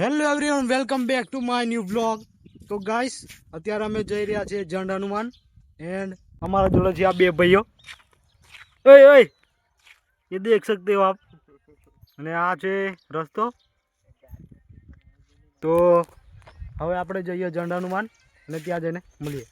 Hello everyone, welcome back to my new blog. તો guys, અત્યારે અમે જઈ રહ્યા છીએ જંડ હનુમાન એન્ડ અમારા જોડે છે આ બે ભાઈઓ. ઓય ઓય, ये देख सकते हो आप. અને આ છે રસ્તો. તો હવે આપણે જઈએ જંડ હનુમાન અને ત્યાં જઈને મળીએ.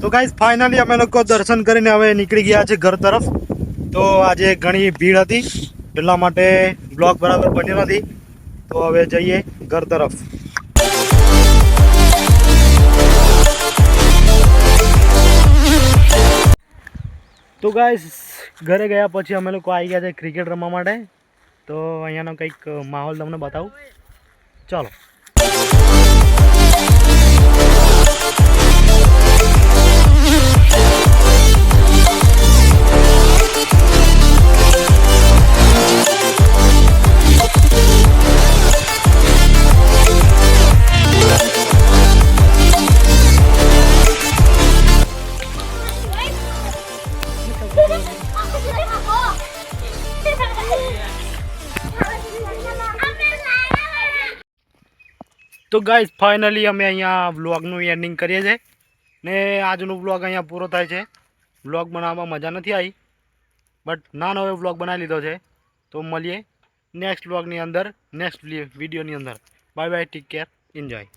તો ગાઈસ, ફાઇનલી અમે લોકો દર્શન કરીને હવે નીકળી ગયા છે ઘર તરફ. તો આજે ઘણી ભીડ હતી એટલા માટે બ્લોગ બરાબર બન્યો નથી. તો હવે જઈએ ઘર તરફ. તો ગાઈસ, ઘરે ગયા પછી અમે લોકો આવી ગયા છે ક્રિકેટ રમવા માટે. તો અહીંયાનો કંઈક માહોલ તમને બતાવું, ચાલો. તો ગાઈસ, ફાઇનલી અમે અહીંયા વ્લોગનું એન્ડિંગ કરીએ છીએ ને આજનો વ્લોગ અહીંયા પૂરો થાય છે. વ્લોગ બનાવવામાં મજા નથી આવી, બટ નાનો એવો વ્લોગ બનાવી લીધો છે. તો મળીએ નેક્સ્ટ વ્લોગની અંદર, નેક્સ્ટ વિડીયોની અંદર. Bye bye, take care, enjoy.